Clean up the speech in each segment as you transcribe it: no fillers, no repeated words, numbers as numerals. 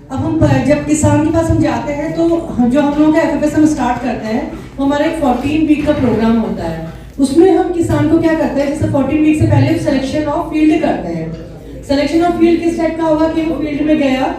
अब हम जब किसान के पास हम जाते हैं तो जो हम लोग का एफएफएस हम स्टार्ट करते हैं वो हमारा एक 14 वीक का प्रोग्राम होता है। उसमें हम किसान को क्या करते हैं, जैसे 14 वीक से पहले सिलेक्शन ऑफ फील्ड करते हैं। सिलेक्शन ऑफ फील्ड किस टाइप का होगा कि वो फील्ड में गया,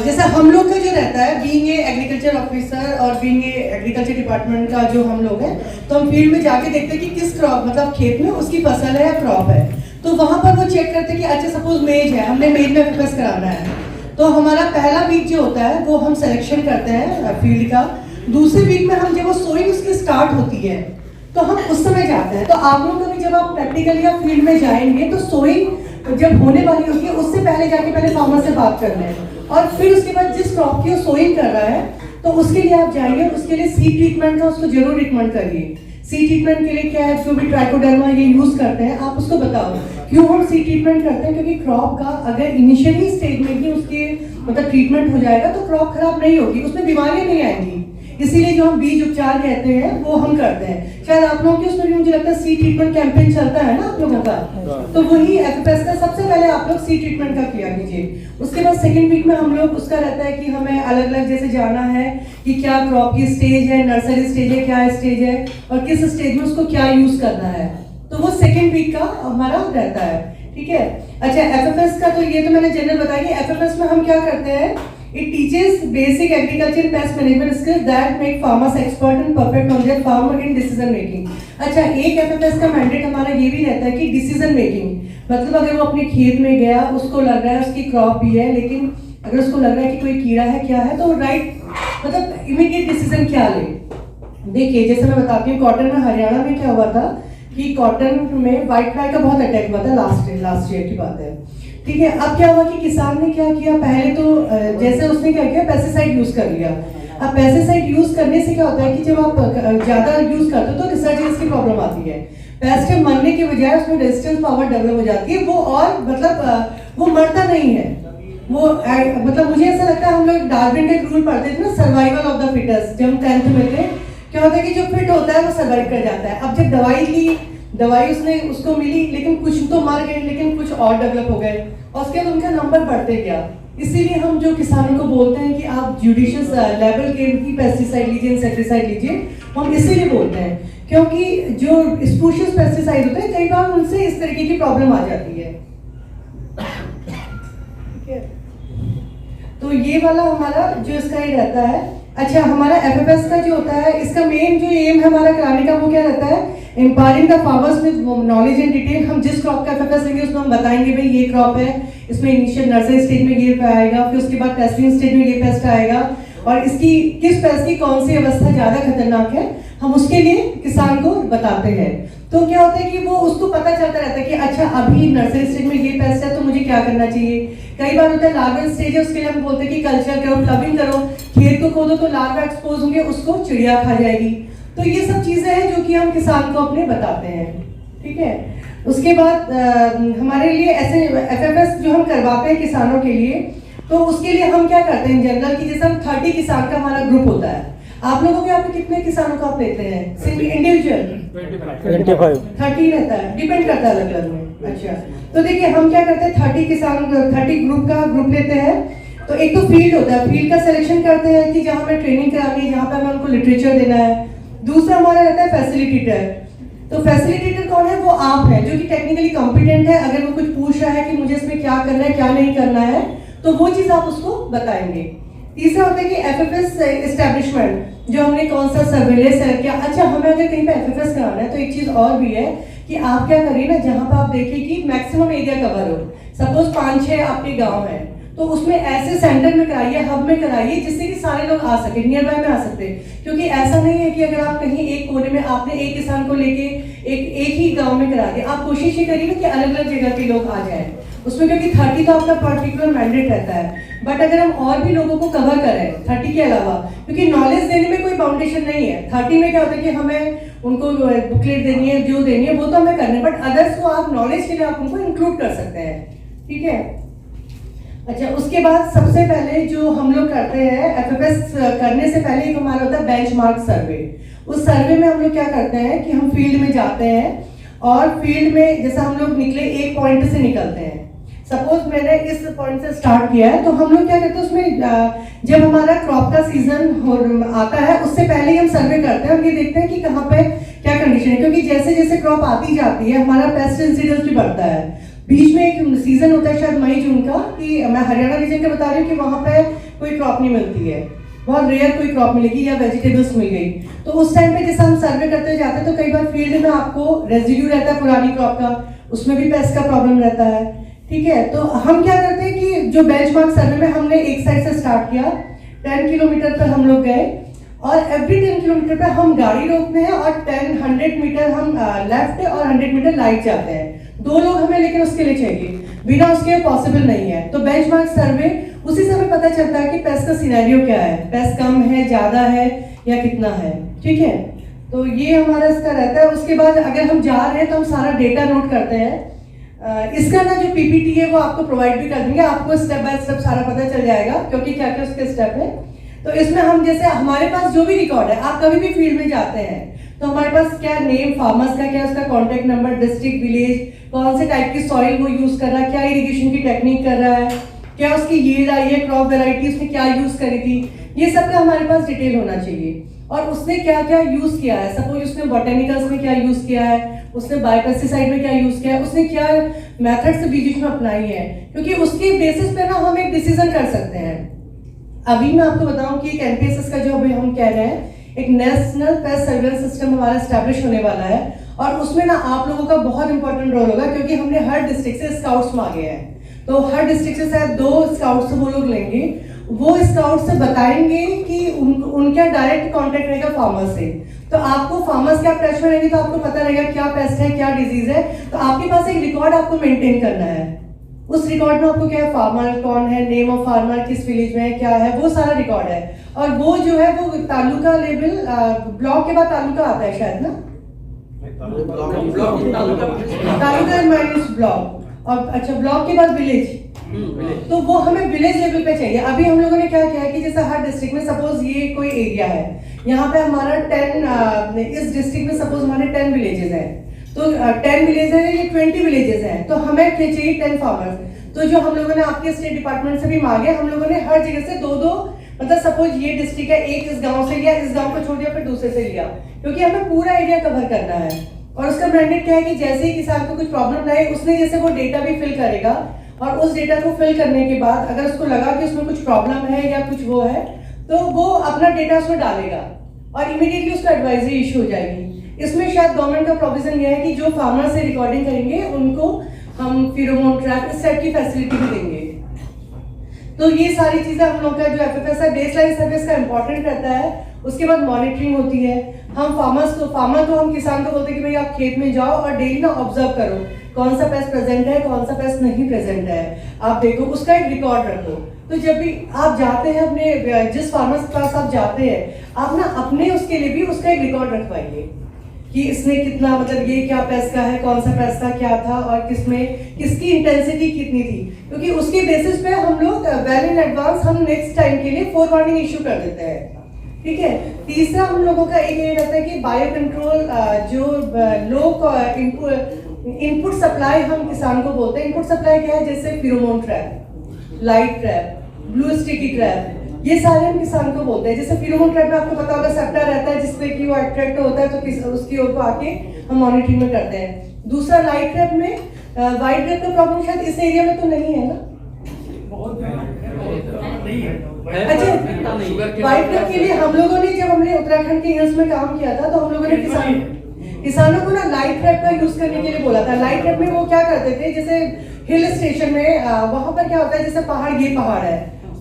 जैसा हम लोग का जो रहता है बीइंग ए एग्रीकल्चर ऑफिसर और बीइंग ए एग्रीकल्चर डिपार्टमेंट का जो हम लोग हैं, तो हम फील्ड में जाके देखते हैं कि किस क्रॉप मतलब खेत में उसकी फसल है या क्रॉप है। तो वहां पर वो चेक करते हैं कि अच्छा सपोज मेज है, हमने मेज में एफएफएस कराना है, तो हमारा पहला वीक जो होता है वो हम सिलेक्शन करते हैं फील्ड का। दूसरे वीक में हम जब वो सोइंग उसकी स्टार्ट होती है तो हम उस समय जाते हैं। तो आप लोग कभी जब आप प्रैक्टिकली या फील्ड में जाएंगे तो सोइंग जब होने वाली होगी उससे पहले जाके पहले फार्मर से बात कर लें, और फिर उसके बाद जिस क्रॉप की वो सोइंग कर रहा है तो उसके लिए आप जाइए, उसके लिए सीड ट्रीटमेंट का उसको जरूर रिकमेंड करिए। सीड ट्रीटमेंट के लिए क्या है, जो भी ट्राइकोडर्मा ये यूज करते हैं आप उसको बताओ। क्यों हम सीड ट्रीटमेंट करते हैं, क्योंकि क्रॉप का अगर इनिशियली स्टेज में ही उसके मतलब ट्रीटमेंट हो जाएगा तो क्रॉप खराब नहीं होगी, उसमें बीमारियां नहीं आएंगी। इसीलिए जो हम बीज उपचार कहते हैं वो हम करते हैं। शायद आप लोगों के उसमें भी मुझे लगता है सीड ट्रीटमेंट कैंपेन चलता है ना आप लोगों का, तो वही एफएफएस का सबसे पहले आप लोग सीड ट्रीटमेंट का किया कीजिए। उसके बाद सेकंड वीक में हम लोग उसका रहता है कि हमें अलग अलग जैसे जाना है कि क्या क्रॉप की स्टेज है, नर्सरी स्टेज है, क्या स्टेज है और किस स्टेज में उसको क्या यूज करना है, तो वो सेकंड वीक का हमारा रहता है। ठीक है, अच्छा एफएफएस का तो ये तो मैंने जनरल बताया। एफएफएस में हम क्या करते हैं, it teaches basic agriculture and pest management skills that make farmers expert and perfect on their farm in decision making। अच्छा, एक एफएफएस का मैंडेट हमारा ये भी रहता है कि डिसीजन मेकिंग, मतलब अगर वो अपने खेत में गया, उसको लग रहा है उसकी क्रॉप भी है, लेकिन अगर उसको लग रहा है कि कोई कीड़ा है क्या है, तो राइट मतलब इमीडिएट डिसीजन क्या ले। देखिए जैसे मैं बताती हूँ, कॉटन में हरियाणा में क्या हुआ था कि कॉटन में व्हाइट फ्लाई का बहुत अटैक हुआ था लास्ट ईयर की बात है। ठीक है, अब क्या हुआ कि किसान ने क्या किया, पहले तो जैसे उसने क्या किया पेस्टिसाइड यूज कर लिया। अब पेस्टिसाइड यूज करने से क्या होता है कि जब आप ज्यादा यूज करते हो तो रिसर्जेंस की प्रॉब्लम आती है। पेस्ट के मरने के बजाय उसमें रेजिस्टेंस पावर डेवलप हो जाती है, वो और मतलब वो मरता नहीं है। वो मतलब मुझे ऐसा लगता है हम लोग डार्विन का एक रूल पढ़ते थे ना, सर्वाइवल ऑफ द फिटेस्ट, जब हम 10th में थे, क्या होता है कि जो फिट होता है वो सर्वाइव कर जाता है। अब जब दवाई उसने उसको मिली, लेकिन कुछ तो मर गए, लेकिन कुछ और डेवलप हो गए और उसके बाद उनका नंबर बढ़ते गया। इसीलिए हम जो किसानों को बोलते हैं कि आप जुडिशियस लेवल के ही पेस्टिसाइड लीजिए, इंसेक्टिसाइड लीजिए, हम इसीलिए बोलते हैं क्योंकि जो स्पूशियस पेस्टिसाइड होते हैं कई बार उनसे इस तरीके की प्रॉब्लम आ जाती है। ठीक है, तो ये वाला हमारा जो इसका ही रहता है। अच्छा, हमारा एफएफएस का जो होता है, इसका मेन जो एम है हमारा कराने का वो क्या रहता है, empowering the farmers with knowledge and detail. हम जिस क्रॉप का एफएफएस लेंगे उसमें हम बताएंगे भाई ये क्रॉप है, इसमें इनिशियल नर्सरी स्टेज में ये आएगा, फिर उसके बाद टेस्टिंग स्टेज में ये पेस्ट आएगा, और इसकी किस पेस्ट की कौन सी अवस्था ज्यादा खतरनाक है हम उसके लिए किसान को बताते हैं। तो क्या होता है कि वो उसको पता चलता रहता है कि अच्छा अभी नर्सरी स्टेज में ये पेस्ट है तो मुझे क्या करना चाहिए। कई बार होता है लार्वल स्टेज है, उसके लिए हम बोलते हैं कि कल्चर करो, फ्लबिंग करो, खेत को खोदो तो लार्वा एक्सपोज होंगे, उसको चिड़िया खा जाएगी। तो ये सब चीजें हैं जो कि हम किसान को अपने बताते हैं। ठीक है, उसके बाद हमारे लिए ऐसे एफएफएस जो हम करवाते हैं किसानों के लिए, तो उसके लिए हम क्या करते हैं जनरल की, जैसे हम 30 किसान का हमारा ग्रुप होता है। आप लोगों के यहाँ पे कितने किसानों का आप लेते हैं इंडिविजुअल? 25 30 रहता है, डिपेंड करता है अलग अलग में। अच्छा, तो देखिए हम क्या करते हैं 30 ग्रुप का ग्रुप लेते हैं। तो एक तो फील्ड होता है, फील्ड का सिलेक्शन करते हैं कि जहाँ हमें ट्रेनिंग करानी है, जहाँ पे हमें उनको लिटरेचर देना है। दूसरा हमारा रहता है फैसिलिटेटर। तो फैसिलिटेटर कौन है, वो आप हैं जो कि टेक्निकली कॉम्पिटेंट है। अगर वो कुछ पूछ रहा है कि मुझे इसमें क्या करना है क्या नहीं करना है, तो वो चीज आप उसको बताएंगे। तीसरा होता है कि एफएफएस एस्टैब्लिशमेंट, जो हमने कौन सा सर्वेलेंस है क्या। अच्छा, हमें अगर कहीं पे एफएफएस कराना है तो एक चीज और भी है कि आप क्या करिए ना, जहाँ पे आप देखिए कि मैक्सिमम एरिया कवर हो, सपोज 5-6 आपके गांव है, तो उसमें ऐसे सेंटर में कराइए, हब में कराइए, जिससे कि सारे लोग आ सके, नियर बाय में आ सकते हैं। क्योंकि ऐसा नहीं है कि अगर आप कहीं एक कोने में आपने एक किसान को लेके एक ही गांव में करा दिया, आप कोशिश ये करिए ना कि अलग अलग जगह के लोग आ जाएं उसमें, क्योंकि 30 तो आपका पर्टिकुलर मैंडेट रहता है। बट अगर हम और भी लोगों को कवर करें 30 के अलावा, क्योंकि नॉलेज देने में कोई बाउंडेशन नहीं है। 30 में क्या होता है कि हमें उनको बुकलेट देनी है, जो देनी है वो तो हमें करना है, बट अदर्स को आप नॉलेज के लिए आप उनको इंक्लूड कर सकते हैं। ठीक है, अच्छा, उसके बाद सबसे पहले जो हम लोग करते हैं एफएफएस करने से पहले एक हमारा होता है बेंचमार्क सर्वे। उस सर्वे में हम लोग क्या करते हैं कि हम फील्ड में जाते हैं और फील्ड में जैसे हम लोग निकले एक पॉइंट से निकलते हैं। सपोज मैंने इस पॉइंट से स्टार्ट किया है, तो हम लोग क्या करते हैं उसमें जब हमारा क्रॉप का सीजन आता है उससे पहले ही हम सर्वे करते हैं और ये देखते हैं कि कहाँ पे क्या कंडीशन है, क्योंकि जैसे जैसे क्रॉप आती जाती है हमारा पेस्ट इंसिडेंस भी बढ़ता है। बीच में एक सीजन होता है शायद मई जून का, कि मैं हरियाणा रीजन का बता रही हूँ कि वहाँ पे कोई क्रॉप नहीं मिलती है, बहुत रेयर कोई क्रॉप मिलेगी या वेजिटेबल्स मिल गई। तो उस टाइम पे जैसे हम सर्वे करते जाते हैं तो कई बार फील्ड में आपको रेजिड्यू रहता है पुरानी क्रॉप का, उसमें भी पेस्ट का प्रॉब्लम रहता है। ठीक है, तो हम क्या करते हैं कि जो बेंचमार्क सर्वे में हमने एक साइड से स्टार्ट किया, 10 किलोमीटर पर हम लोग गए और एवरी 10 किलोमीटर पर हम गाड़ी रोकते हैं और 100 मीटर हम लेफ्ट और 100 मीटर राइट जाते हैं। 2 लोग हमें लेकिन उसके लिए चाहिए, बिना उसके पॉसिबल नहीं है। तो बेंचमार्क सर्वे उसी से हमें पता चलता है कि पेस्ट का सिनेरियो क्या है, पेस्ट कम है, ज्यादा है या कितना है। ठीक है, तो ये हमारा इसका रहता है। उसके बाद अगर हम जा रहे हैं तो हम सारा डेटा नोट करते हैं। इसका ना जो पीपीटी है वो आपको प्रोवाइड भी कर देंगे, आपको स्टेप बाय स्टेप सारा पता चल जाएगा क्योंकि क्या क्या उसके स्टेप है। तो इसमें हम जैसे हमारे पास जो भी रिकॉर्ड है, आप कभी भी फील्ड में जाते हैं तो हमारे पास क्या नेम फार्मर्स का, क्या उसका कॉन्टेक्ट नंबर, डिस्ट्रिक्ट, विलेज, कौन से टाइप की सॉइल वो यूज कर रहा है, क्या इरिगेशन की टेक्निक कर रहा है, क्या उसकी यील्ड आई है, क्रॉप वेराइटी उसने क्या यूज करी थी, ये सब का हमारे पास डिटेल होना चाहिए। और उसने क्या क्या यूज किया है, सपोज उसने बोटेनिकल्स में क्या यूज किया है, उसने बायोपेस्टिसाइड में क्या यूज किया है, उसने क्या मेथड्स बीच में अपनाई है, क्योंकि उसके बेसिस पे ना हम एक डिसीजन कर सकते हैं। अभी मैं आपको बताऊं कि एक एनपीएसएस का जो अभी हम कह रहे हैं, एक नेशनल पेस्ट सर्वेलेंस सिस्टम हमारा एस्टैब्लिश होने वाला है और उसमें ना आप लोगों का बहुत इंपॉर्टेंट रोल होगा, क्योंकि हमने हर डिस्ट्रिक्ट से स्काउट्स मांगे हैं। तो हर डिस्ट्रिक्ट से शायद 2 स्काउट्स वो लोग लेंगे, वो स्काउट से बताएंगे कि उनका डायरेक्ट कांटेक्ट रहेगा फार्मर से। तो आपको फार्मर्स के आप टच में रहेंगे तो आपको पता रहेगा क्या पेस्ट है, क्या डिजीज है। तो आपके पास एक रिकॉर्ड आपको मेंटेन करना है। उस रिकॉर्ड में आपको क्या है, फार्मर कौन है, नेम ऑफ फार्मर, किस विलेज में है, क्या है, वो सारा रिकॉर्ड है। और वो जो है वो तालुका लेवल, ब्लॉक के बाद तालुका आता है शायद ना, तालुका माइनस ब्लॉक, और अच्छा ब्लॉक के बाद विलेज, तो वो हमें विलेज लेवल पे चाहिए। अभी हम लोगों ने क्या किया है कि जैसे हर डिस्ट्रिक्ट में सपोज ये कोई एरिया है, यहाँ पे हमारा 10 इस डिस्ट्रिक्ट में सपोज हमारे 10 विलेजेस हैं, तो 10 विलेज है, ये 20 विलेजेस हैं, तो हमें चाहिए 10 फार्मर्स। तो जो हम लोगों ने आपके स्टेट डिपार्टमेंट से भी मांगे, हम लोगों ने हर जगह से 2-2, मतलब सपोज ये डिस्ट्रिक्ट है, एक इस गांव से लिया, इस गांव को छोड़ दिया, फिर दूसरे से लिया, क्योंकि हमें पूरा एरिया कवर करना है। और उसका मैंडेट क्या है कि जैसे ही किसान को कुछ प्रॉब्लम रहे, उसने जैसे वो डेटा भी फिल करेगा और उस डेटा को फिल करने के बाद अगर उसको लगा कि उसमें कुछ प्रॉब्लम है या कुछ वो है, तो वो अपना डेटा उसमें डालेगा और इमीडिएटली उसको एडवाइजरी इशू हो जाएगी। इसमें शायद गवर्नमेंट का प्रोविजन यह है कि जो फार्मर से रिकॉर्डिंग करेंगे उनको हम फेरोमोन ट्रैप, इस टाइप की फैसिलिटी भी देंगे। तो ये सारी चीजें हम लोग का जो एफएफएस है, बेसलाइन सर्विस का इंपॉर्टेंट रहता है। उसके बाद मॉनिटरिंग होती है। हम फार्मर को हम किसान को बोलते हैं कि भाई आप खेत में जाओ और डेली ना ऑब्जर्व करो कौन सा पेस्ट प्रेजेंट है, कौन सा पेस्ट नहीं प्रेजेंट है, आप देखो, उसका एक रिकॉर्ड रखो। तो जब भी आप जाते हैं अपने जिस फार्मर के पास आप जाते हैं, आप ना अपने उसके लिए भी उसका एक रिकॉर्ड रखवाइए कि इसने कितना, मतलब ये क्या पेस्ट का है, कौन सा पेस्ट का क्या था और किसमें किसकी इंटेंसिटी कितनी थी, क्योंकि उसके बेसिस पे हम लोग वेल इन एडवांस हम नेक्स्ट टाइम के लिए फोरवार्निंग इशू कर देते हैं। ठीक है, तीसरा हम लोगों का एक ये रहता है कि बायो कंट्रोल, जो लो इनपुट सप्लाई हम किसान को बोलते हैं। इनपुट सप्लाई क्या है, जैसे pheromone trap, light trap, blue sticky trap, ये सारे हम किसान को बोलते हैं। जैसे फेरोमोन ट्रैप में आपको पता होगा सेप्टा रहता है जिसपे कि वो अट्रैक्ट होता है, तो उसकी ओर को आके हम मॉनिटरिंग में करते हैं। दूसरा लाइट ट्रैप में, वाइट ट्रैप का प्रॉब्लम शायद इस एरिया में तो नहीं है ना, अच्छा वाइट ट्रैप के लिए हम लोगों ने, जब हमने उत्तराखंड के हिल्स में काम किया था, तो हम लोगों ने किसानों को ना लाइट ट्रैप का यूज करने के लिए बोला था। लाइट ट्रैप में वो क्या करते थे, जैसे हिल स्टेशन में वहां पर क्या होता है, जैसे पहाड़, ये पहाड़ है,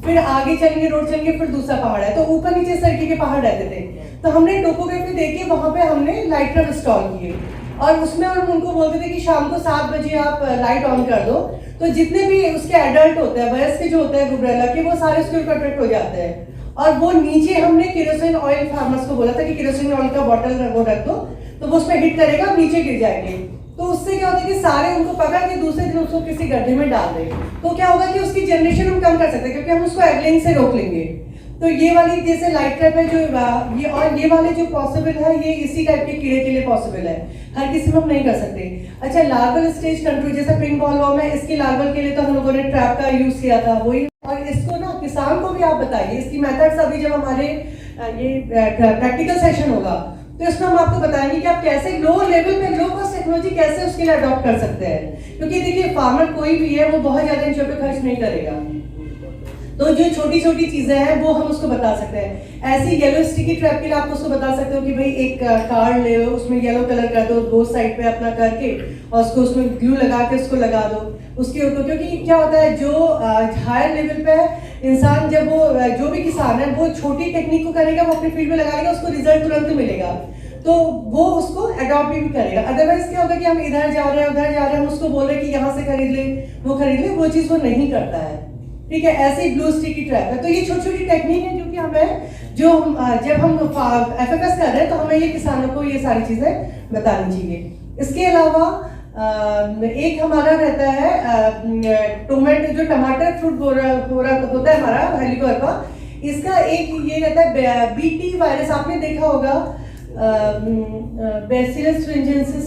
फिर आगे चलेंगे, रोड चलेंगे, फिर दूसरा पहाड़ है, तो ऊपर नीचे सर्किल के पहाड़ रहते थे। तो हमने टोपोग्राफी देख के वहां पे हमने लाइट ट्रैप इंस्टॉल किए और उसमें हम उनको बोलते थे कि शाम को 7 बजे आप लाइट ऑन कर दो, तो जितने भी उसके एडल्ट होते हैं, वयस्क जो होते हैं गुबरेला के, वो सारे उसके ऊपर अट्रैक्ट हो जाते हैं। और वो नीचे हमने केरोसिन ऑयल फार्मर्स को बोला था कि केरोसिन ऑयल का बॉटल वो रख दो, तो वो उसमें हिट करेगा, नीचे गिर जाएंगे। तो उससे क्या होता है कि सारे उनको पकड़ के दूसरे दिन उसको किसी गड्ढे में डाल दें, तो क्या होगा कि उसकी जनरेशन हम कम कर सकते हैं, क्योंकि हम उसको एगलिंग से रोक लेंगे। तो ये वाली जैसे लाइट ट्रैप है जो ये, और ये वाले जो पॉसिबल है ये इसी टाइप के कीड़े के लिए पॉसिबल है, हर किसी में हम नहीं कर सकते। अच्छा, लार्वल स्टेज कंट्रोल जैसा पिंक बॉलवर्म है, इसकी लार्वल के लिए तो हम लोगों ने ट्रैप का यूज किया था वही। और इसको ना किसान को भी आप बताइए इसकी मेथड्स, अभी जब हमारे ये प्रैक्टिकल सेशन होगा तो इसमें हम आपको बताएंगे कि आप कैसे लो लेवल पे लो कॉस्ट टेक्नोलॉजी कैसे उसके लिए अडॉप्ट कर सकते हैं। क्योंकि देखिए फार्मर कोई भी है वो बहुत ज्यादा इन पे खर्च नहीं करेगा, तो जो छोटी छोटी चीजें हैं वो हम उसको बता सकते हैं। ऐसी येलो स्टिकी ट्रैप के लिए आप उसको बता सकते हो कि भाई एक कार्ड ले लो, उसमें येलो कलर कर दो, दो साइड पे अपना करके और उसको उसमें ग्लू लगा के उसको लगा दो उसके ऊपर। क्योंकि क्या होता है जो हायर लेवल पे इंसान, जब वो जो भी किसान है वो छोटी टेक्निक को करेगा, वो अपने फील्ड में लगाएगा, उसको रिजल्ट तुरंत मिलेगा, तो वो उसको अडॉप्ट भी करेगा। अदरवाइज क्या होगा कि हम इधर जा रहे हैं उधर जा रहे हैं, हम उसको बोल रहे हैं कि यहाँ से खरीद ले वो खरीद ले, वो चीज़ वो नहीं करता है। ठीक है, ऐसे ही ब्लू स्टिकी ट्रैप है। तो ये छोटी छोटी टेक्निक है जो कि हमें जब हम एफएफएस कर रहे हैं तो हमें ये किसानों को ये सारी चीजें बतानी चाहिए। इसके अलावा एक हमारा रहता है टोमेटो, जो टमाटर फ्रूट होता है हमारा हेलिकोवर्पा, इसका एक ये रहता है बीटी वायरस, आपने देखा होगा बैसिलस तुरिनजेंसिस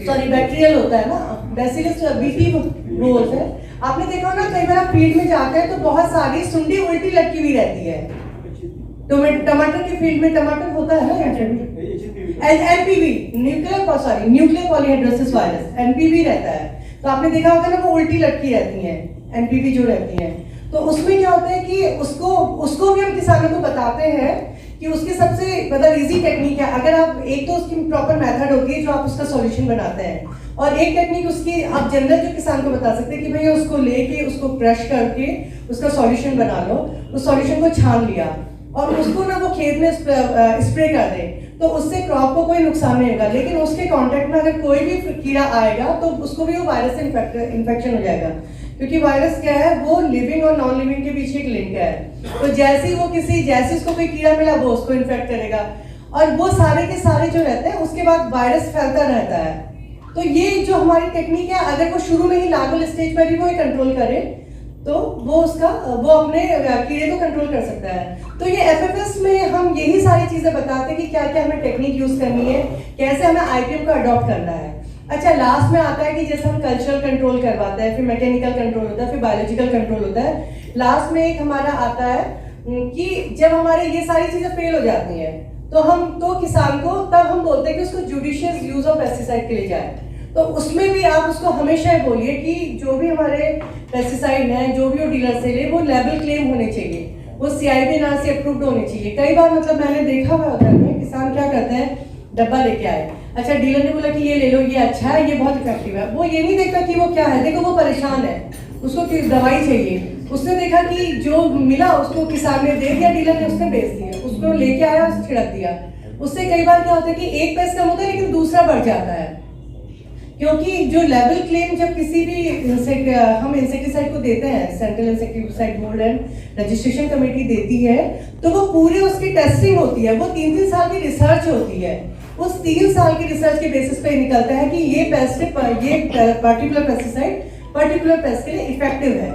सॉरी बैक्टीरियल होता है ना, बैसिलस बीटी वो होता है। आपने देखा हो ना कई बार आप फील्ड में जाते हैं तो बहुत सारी सुंडी उल्टी लटकी हुई रहती है। टमाटर के फील्ड में टमाटर होता है ना NPV, nuclear polyhedrosis virus, NPV रहता है। तो आपने देखा होगा ना वो उल्टी लटकी रहती है, एनपीवी जो रहती है। तो उसमें क्या होता है कि उसको भी हम किसानों को बताते हैं कि उसकी सबसे मतलब इजी टेक्निक है। अगर आप एक तो उसकी प्रॉपर मेथड होती है जो आप उसका सॉल्यूशन बनाते हैं, और एक टेक्निक उसकी आप जनरल जो किसान को बता सकते हैं कि भैया उसको लेके उसको क्रश करके उसका सॉल्यूशन बना लो, उस सॉल्यूशन को छान लिया और उसको ना वो खेत में स्प्रे कर दे, तो उससे क्रॉप को कोई नुकसान नहीं होगा। लेकिन उसके कांटेक्ट में अगर कोई भी कीड़ा आएगा तो उसको भी वो वायरस से इन्फेक्शन हो जाएगा, क्योंकि वायरस क्या है वो लिविंग और नॉन लिविंग के बीच एक लिंक है। तो जैसे उसको कोई कीड़ा मिला वो उसको इन्फेक्ट करेगा, और वो सारे के सारे जो रहते हैं उसके बाद वायरस फैलता रहता है। तो ये जो हमारी टेक्निक है, अगर वो शुरू में ही लार्वल स्टेज पर ही वो कंट्रोल करे तो वो अपने कीड़े को कंट्रोल कर सकता है। तो ये एफएफएस में हम यही सारी चीजें बताते हैं कि क्या क्या हमें टेक्निक यूज करनी है, कैसे हमें आईपीएम को अडॉप्ट करना है। अच्छा, लास्ट में आता है कि जैसे हम कल्चरल कंट्रोल करवाते हैं, फिर मैकेनिकल कंट्रोल होता है, फिर बायोलॉजिकल कंट्रोल होता है। लास्ट में एक हमारा आता है कि जब हमारे ये सारी चीजें फेल हो जाती हैं तो किसान को तब हम बोलते हैं कि उसको जुडिशियस यूज ऑफ पेस्टिसाइड के लिए जाए। तो उसमें भी आप उसको हमेशा बोलिए कि जो भी हमारे पेस्टिसाइड हैं, जो भी वो डीलर से ले, वो लेबल क्लेम होने चाहिए, वो सीआईबी ना से अप्रूव्ड होने चाहिए। कई बार मतलब मैंने देखा हुआ उधर में किसान क्या करते हैं, डब्बा लेके आए, अच्छा डीलर ने बोला कि ये ले लो, ये अच्छा है, ये बहुत इफेक्टिव है। वो ये नहीं देखता कि वो क्या है, देखो वो परेशान है, उसको दवाई चाहिए। उसने देखा कि जो मिला उसको किसान ने दे दिया, डीलर ने उसने बेच दिया, उसको लेके आया, उसने छिड़क दिया। उससे कई बार क्या होता है कि एक पेस्ट कम होता है लेकिन दूसरा बढ़ जाता है, क्योंकि जो लेवल क्लेम जब किसी भी हम इंसेक्टिसाइड को देते हैं, central insecticide board and registration committee देती है, तो वो पूरी उसकी टेस्टिंग होती है, वो 3-3 साल की रिसर्च होती है। उस 3 साल की रिसर्च के बेसिस पे निकलता है कि ये पर्टिकुलर पेस्टिसाइड पर्टिकुलर पेस्ट के लिए इफेक्टिव है।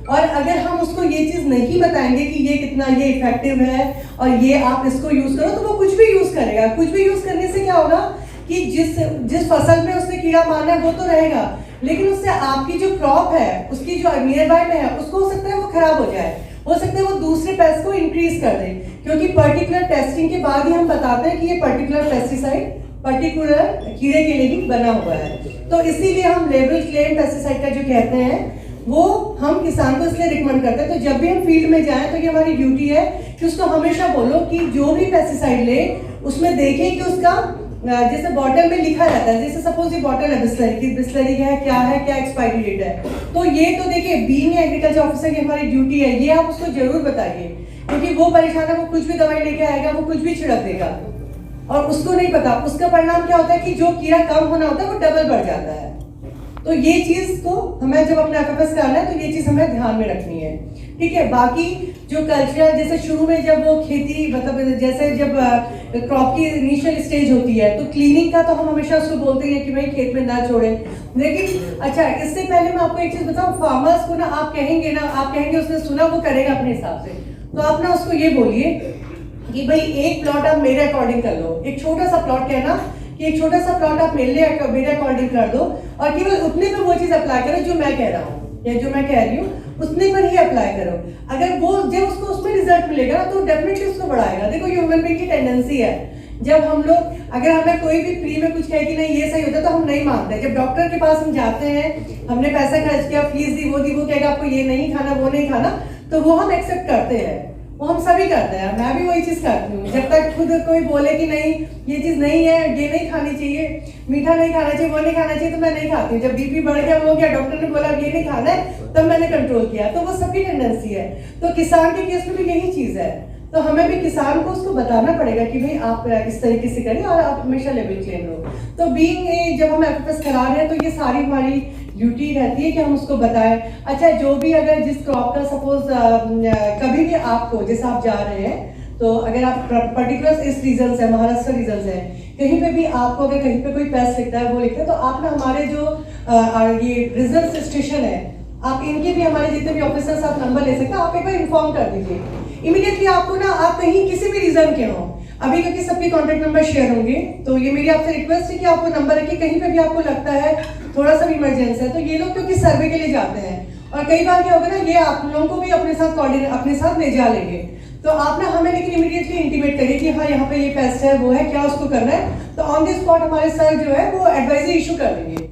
और अगर हम उसको ये चीज नहीं बताएंगे कि ये कितना ये इफेक्टिव है और ये आप इसको यूज करो, तो वो कुछ भी यूज करेगा। कुछ भी यूज करने से क्या होगा कि जिस फसल में उसने कीड़ा मारना है वो तो रहेगा, लेकिन उससे आपकी जो क्रॉप है उसकी जो नियर बाय में है उसको हो सकता है वो खराब हो जाए, हो सकता है वो दूसरे पेस्ट को इंक्रीज कर दे, क्योंकि पर्टिकुलर टेस्टिंग के बाद ही हम बताते हैं कि ये पर्टिकुलर पेस्टिसाइड पर्टिकुलर कीड़े के लिए ही बना हुआ है। तो इसीलिए हम लेबल क्लेम पेस्टिसाइड का जो कहते हैं वो हम किसान को इसलिए रिकमेंड करते हैं। तो जब भी हम फील्ड में जाएं तो ये हमारी ड्यूटी है कि उसको हमेशा बोलो कि जो भी पेस्टिसाइड ले उसमें देखें कि उसका जैसे बॉटल में लिखा रहता है, जैसे सपोज ये बॉटल है बिस्लरी की, बिस्लरी है क्या एक्सपायरी डेट है, तो ये तो देखिए बीइंग एग्रीकल्चर ऑफिसर की हमारी ड्यूटी है, ये आप उसको जरूर बताइए, क्योंकि वो परेशान है, वो कुछ भी दवाई लेके आएगा, वो कुछ भी छिड़क देगा और उसको नहीं पता उसका परिणाम क्या होता है कि जो कीड़ा कम होना होता है वो डबल बढ़ जाता है। तो ये चीज को हमें जब अपना एफएफएस करना है तो ये चीज हमें ध्यान में रखनी है। ठीक है। बाकी जो कल्चर, जैसे शुरू में जब वो खेती मतलब जैसे जब क्रॉप की इनिशियल स्टेज होती है तो क्लीनिंग का तो हम हमेशा उसको बोलते हैं कि भाई खेत में ना छोड़े। लेकिन अच्छा, इससे पहले मैं आपको एक चीज बताऊं, फार्मर्स को ना आप कहेंगे उसने सुना, वो करेगा अपने हिसाब से। तो आप ना उसको ये बोलिए कि भाई एक प्लॉट आप मेरे अकॉर्डिंग कर लो, एक छोटा सा प्लॉट कहना कि एक छोटा सा प्लॉट आप मेरे अकॉर्डिंग कर दो, और केवल उतने पे वो चीज अप्लाई करो जो मैं कह रहा हूँ या जो मैं कह रही हूँ, उतने पर ही अप्लाई करो। अगर वो जब उसको उसमें रिजल्ट मिलेगा ना तो डेफिनेटली उसको बढ़ाएगा। देखो ये ह्यूमन बीइंग की टेंडेंसी है, जब हम लोग अगर हमें कोई भी फ्री में कुछ कहे कि नहीं ये सही होता है तो हम नहीं मानते। जब डॉक्टर के पास हम जाते हैं, हमने पैसा खर्च किया, फीस दी, वो कहेगा आपको ये नहीं खाना, वो नहीं खाना, तो वो हम एक्सेप्ट करते हैं, वो हम सभी करते हैं। मैं भी वही चीज करती हूँ, जब तक खुद कोई बोले कि नहीं ये चीज नहीं है, ये नहीं खानी चाहिए, मीठा नहीं खाना चाहिए, वो नहीं खाना चाहिए, तो मैं नहीं खाती हूँ। जब बीपी बढ़ गया, वो गया, डॉक्टर ने बोला ये नहीं खाना है, तब मैंने कंट्रोल किया। तो वो सबकी टेंडेंसी है। तो किसान के केस में भी यही चीज है। तो हमें भी किसान को उसको बताना पड़ेगा कि भाई आप इस तरीके से करें और आप हमेशा लेवल क्लेम लो। तो बीइंग जब हम एफएफएस करा रहे हैं तो ये सारी हमारी ड्यूटी रहती है कि हम उसको बताएं। अच्छा, जो भी अगर जिस क्रॉप का सपोज कभी भी आपको, जैसे आप जा रहे हैं तो अगर आप पर्टिकुलर इस रीजन से, महाराष्ट्र रीजन से कहीं पे भी आपको अगर कहीं पे कोई पेस्ट लिखता है, वो लिखता है, तो आप ना हमारे जो ये रिजल्ट स्टेशन है, आप इनके भी, हमारे जितने भी ऑफिसर्स आप नंबर ले सकते हैं, आप एक बार इन्फॉर्म कर दीजिए इमीडिएटली। आपको ना आप कहीं किसी भी रीजन के हो अभी, क्योंकि सबके कॉन्टेक्ट नंबर शेयर होंगे, तो ये मेरी आपसे रिक्वेस्ट है कि आपको नंबर रखिए। कहीं पे भी आपको लगता है थोड़ा सा भी इमरजेंसी है, तो ये लोग क्योंकि सर्वे के लिए जाते हैं और कई बार क्या होगा ना, ये आप लोगों को भी अपने साथ ले जा लेंगे। तो आप ना हमें लेकिन इमीडिएटली इंटीमेट करिए कि हाँ यहाँ पे ये पेस्ट है, वो है, क्या उसको करना है। तो ऑन द स्पॉट हमारे सर जो है वो एडवाइजरी इशू कर देंगे।